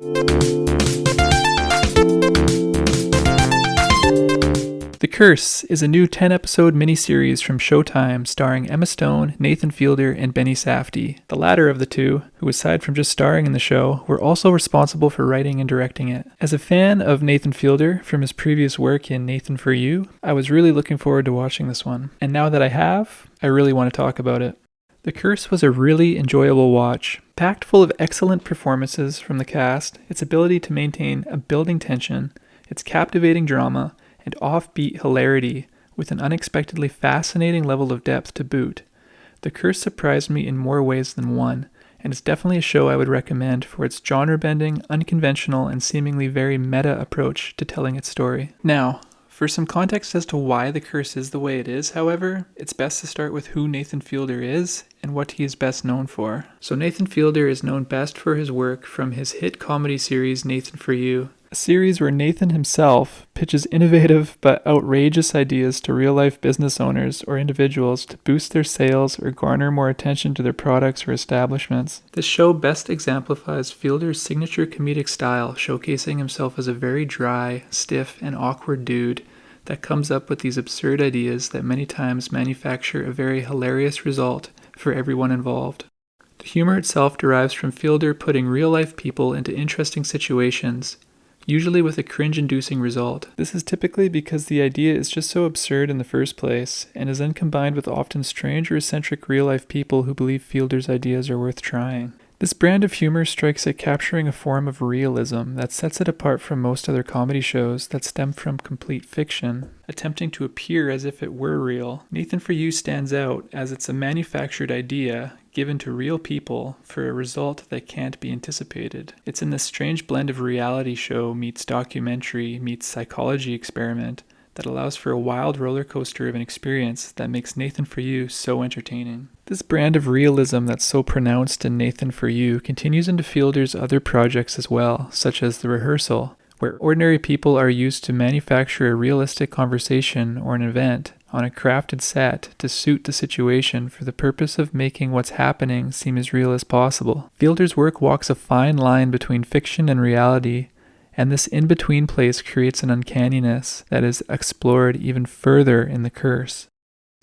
The Curse is a new 10-episode miniseries from Showtime starring Emmastone, Nathan Fielder, and Bennie Safdie. The latter of the two, who aside from just starring in the show, were also responsible for writing and directing it. As a fan of Nathan Fielder from his previous work in Nathan for You, I was really looking forward to watching this one. And now that I have, I really want to talk about it. The Curse was a really enjoyable watch, packed full of excellent performances from the cast, its ability to maintain a building tension, its captivating drama, and offbeat hilarity with an unexpectedly fascinating level of depth to boot. The Curse surprised me in more ways than one, and is definitely a show I would recommend for its genre-bending, unconventional, and seemingly very meta approach to telling its story. Now, for some context as to why The Curse is the way it is, however, it's best to start with who Nathan Fielder is and what he is best known for. So Nathan Fielder is known best for his work from his hit comedy series Nathan for You, a series where Nathan himself pitches innovative but outrageous ideas to real-life business owners or individuals to boost their sales or garner more attention to their products or establishments. This show best exemplifies Fielder's signature comedic style, showcasing himself as a very dry, stiff, and awkward dude that comes up with these absurd ideas that many times manufacture a very hilarious result for everyone involved. The humor itself derives from Fielder putting real-life people into interesting situations, usually with a cringe-inducing result. This is typically because the idea is just so absurd in the first place, and is then combined with often strange or eccentric real-life people who believe Fielder's ideas are worth trying. This brand of humor strikes at capturing a form of realism that sets it apart from most other comedy shows that stem from complete fiction, attempting to appear as if it were real. Nathan for You stands out as it's a manufactured idea given to real people for a result that can't be anticipated. It's in this strange blend of reality show meets documentary meets psychology experiment that allows for a wild roller coaster of an experience that makes Nathan for You so entertaining. This brand of realism that's so pronounced in Nathan for You continues into Fielder's other projects as well, such as The Rehearsal, where ordinary people are used to manufacture a realistic conversation or an event on a crafted set to suit the situation for the purpose of making what's happening seem as real as possible. Fielder's work walks a fine line between fiction and reality, and this in-between place creates an uncanniness that is explored even further in The Curse.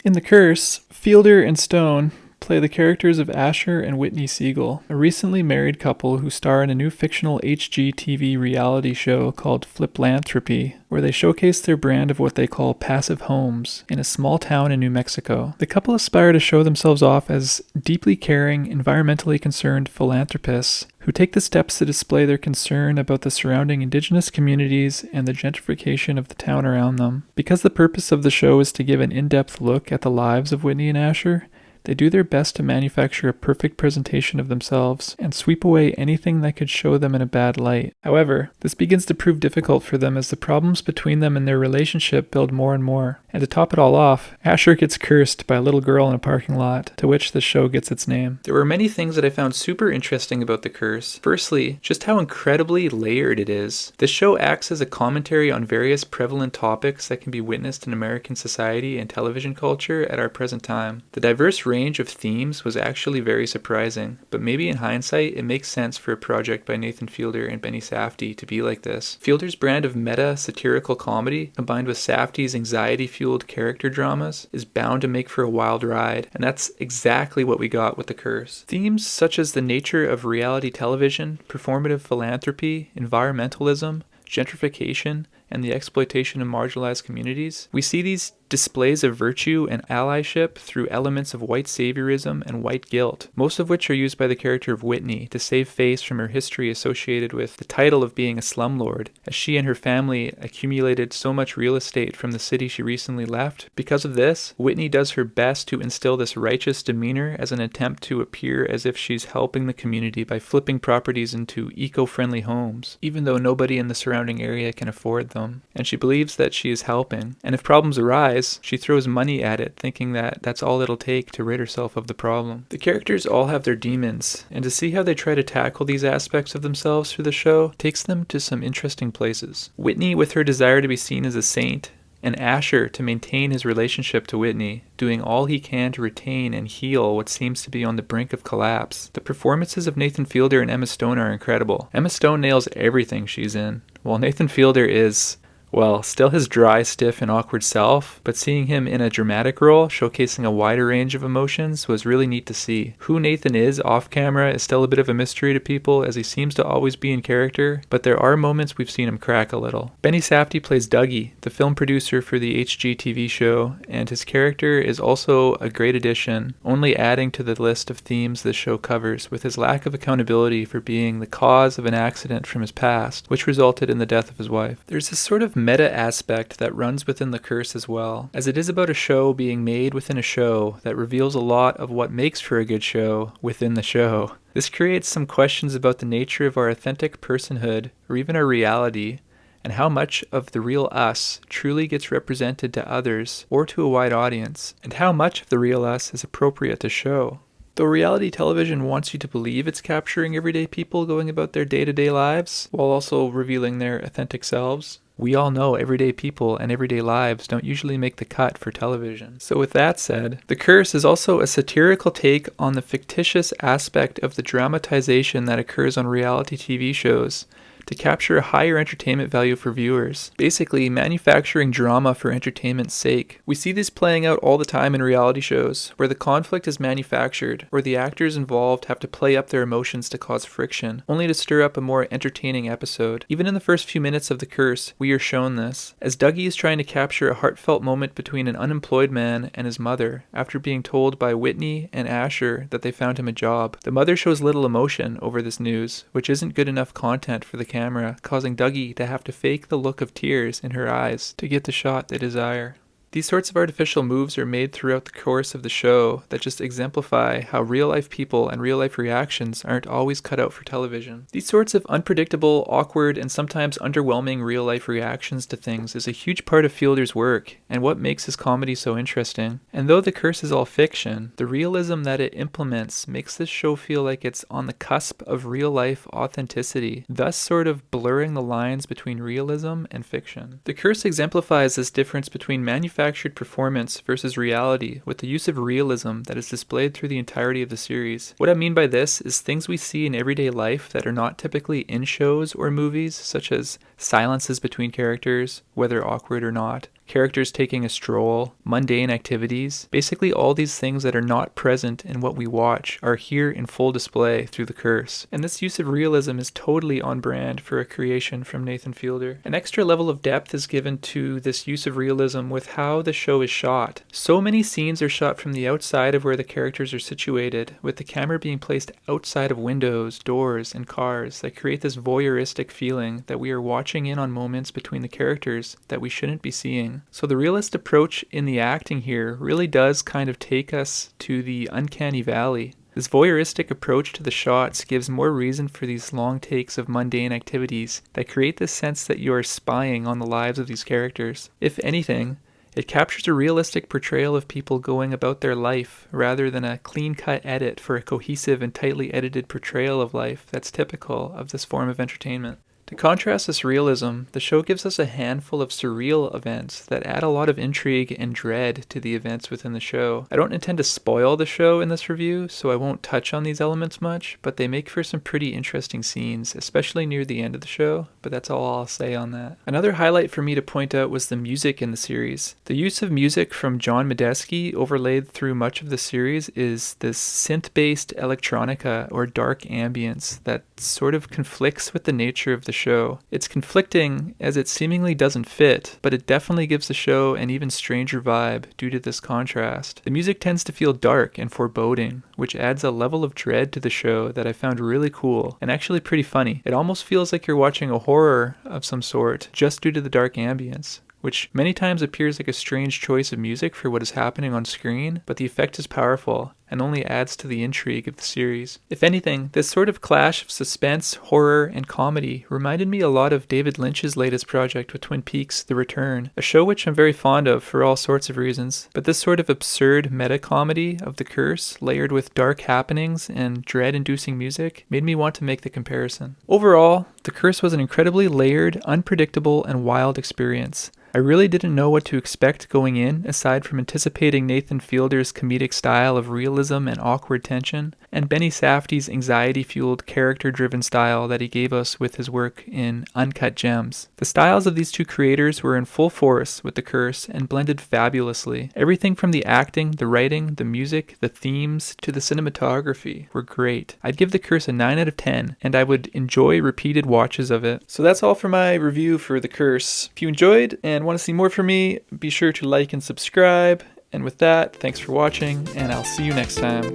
In The Curse, Fielder and Stone play the characters of Asher and Whitney Siegel, a recently married couple who star in a new fictional HGTV reality show called Fliplanthropy, where they showcase their brand of what they call passive homes in a small town in New Mexico. The couple aspire to show themselves off as deeply caring, environmentally concerned philanthropists who take the steps to display their concern about the surrounding indigenous communities and the gentrification of the town around them. Because the purpose of the show is to give an in-depth look at the lives of Whitney and Asher, they do their best to manufacture a perfect presentation of themselves and sweep away anything that could show them in a bad light. However, this begins to prove difficult for them as the problems between them and their relationship build more and more. And to top it all off, Asher gets cursed by a little girl in a parking lot, to which the show gets its name. There were many things that I found super interesting about The Curse. Firstly, just how incredibly layered it is. This show acts as a commentary on various prevalent topics that can be witnessed in American society and television culture at our present time. The diverse range of themes was actually very surprising, but maybe in hindsight it makes sense for a project by Nathan Fielder and Bennie Safdie to be like this. Fielder's brand of meta satirical comedy, combined with Safdie's anxiety-fueled character dramas, is bound to make for a wild ride, and that's exactly what we got with The Curse. Themes such as the nature of reality television, performative philanthropy, environmentalism, gentrification, and the exploitation of marginalized communities. We see these displays of virtue and allyship through elements of white saviorism and white guilt, most of which are used by the character of Whitney to save face from her history associated with the title of being a slumlord, as she and her family accumulated so much real estate from the city she recently left. Because of this, Whitney does her best to instill this righteous demeanor as an attempt to appear as if she's helping the community by flipping properties into eco-friendly homes, even though nobody in the surrounding area can afford them, and she believes that she is helping. And if problems arise, she throws money at it, thinking that that's all it'll take to rid herself of the problem. The characters all have their demons, and to see how they try to tackle these aspects of themselves through the show takes them to some interesting places. Whitney, with her desire to be seen as a saint, and Asher to maintain his relationship to Whitney, doing all he can to retain and heal what seems to be on the brink of collapse. The performances of Nathan Fielder and Emma Stone are incredible. Emma Stone nails everything she's in, while Nathan Fielder is, well, still his dry, stiff, and awkward self, but seeing him in a dramatic role, showcasing a wider range of emotions, was really neat to see. Who Nathan is off camera is still a bit of a mystery to people, as he seems to always be in character, but there are moments we've seen him crack a little. Bennie Safdie plays Dougie, the film producer for the HGTV show, and his character is also a great addition, only adding to the list of themes this show covers, with his lack of accountability for being the cause of an accident from his past, which resulted in the death of his wife. There's this sort of meta aspect that runs within The Curse as well, as it is about a show being made within a show that reveals a lot of what makes for a good show within the show. This creates some questions about the nature of our authentic personhood, or even our reality, and how much of the real us truly gets represented to others or to a wide audience, and how much of the real us is appropriate to show. Though reality television wants you to believe it's capturing everyday people going about their day-to-day lives, while also revealing their authentic selves, we all know everyday people and everyday lives don't usually make the cut for television. So with that said, The Curse is also a satirical take on the fictitious aspect of the dramatization that occurs on reality TV shows, to capture a higher entertainment value for viewers, basically manufacturing drama for entertainment's sake. We see this playing out all the time in reality shows, where the conflict is manufactured, or the actors involved have to play up their emotions to cause friction, only to stir up a more entertaining episode. Even in the first few minutes of The Curse, we are shown this, as Dougie is trying to capture a heartfelt moment between an unemployed man and his mother, after being told by Whitney and Asher that they found him a job. The mother shows little emotion over this news, which isn't good enough content for the camera, causing Dougie to have to fake the look of tears in her eyes to get the shot they desire. These sorts of artificial moves are made throughout the course of the show that just exemplify how real-life people and real-life reactions aren't always cut out for television. These sorts of unpredictable, awkward, and sometimes underwhelming real-life reactions to things is a huge part of Fielder's work, and what makes his comedy so interesting. And though The Curse is all fiction, the realism that it implements makes this show feel like it's on the cusp of real-life authenticity, thus sort of blurring the lines between realism and fiction. The Curse exemplifies this difference between manufactured performance versus reality, with the use of realism that is displayed through the entirety of the series. What I mean by this is things we see in everyday life that are not typically in shows or movies, such as silences between characters, whether awkward or not, characters taking a stroll, mundane activities. Basically all these things that are not present in what we watch are here in full display through The Curse. And this use of realism is totally on brand for a creation from Nathan Fielder. An extra level of depth is given to this use of realism with how the show is shot. So many scenes are shot from the outside of where the characters are situated, with the camera being placed outside of windows, doors, and cars that create this voyeuristic feeling that we are watching in on moments between the characters that we shouldn't be seeing. So the realist approach in the acting here really does kind of take us to the uncanny valley. This voyeuristic approach to the shots gives more reason for these long takes of mundane activities that create this sense that you are spying on the lives of these characters. If anything, it captures a realistic portrayal of people going about their life rather than a clean-cut edit for a cohesive and tightly edited portrayal of life that's typical of this form of entertainment. To contrast this realism, the show gives us a handful of surreal events that add a lot of intrigue and dread to the events within the show. I don't intend to spoil the show in this review, so I won't touch on these elements much, but they make for some pretty interesting scenes, especially near the end of the show, but that's all I'll say on that. Another highlight for me to point out was the music in the series. The use of music from John Medeski overlaid through much of the series is this synth-based electronica or dark ambience that sort of conflicts with the nature of the show. It's conflicting as it seemingly doesn't fit, but it definitely gives the show an even stranger vibe due to this contrast. The music tends to feel dark and foreboding, which adds a level of dread to the show that I found really cool and actually pretty funny. It almost feels like you're watching a horror of some sort just due to the dark ambience, which many times appears like a strange choice of music for what is happening on screen, but the effect is powerful, and only adds to the intrigue of the series. If anything, this sort of clash of suspense, horror, and comedy reminded me a lot of David Lynch's latest project with Twin Peaks: The Return, a show which I'm very fond of for all sorts of reasons. But this sort of absurd meta-comedy of The Curse, layered with dark happenings and dread-inducing music, made me want to make the comparison. Overall, The Curse was an incredibly layered, unpredictable, and wild experience. I really didn't know what to expect going in, aside from anticipating Nathan Fielder's comedic style of realism and awkward tension, and Bennie Safdie's anxiety-fueled, character-driven style that he gave us with his work in Uncut Gems. The styles of these two creators were in full force with The Curse and blended fabulously. Everything from the acting, the writing, the music, the themes, to the cinematography were great. I'd give The Curse a 9 out of 10, and I would enjoy repeated watches of it. So that's all for my review for The Curse. If you enjoyed and want to see more from me, be sure to like and subscribe. And with that, thanks for watching, and I'll see you next time.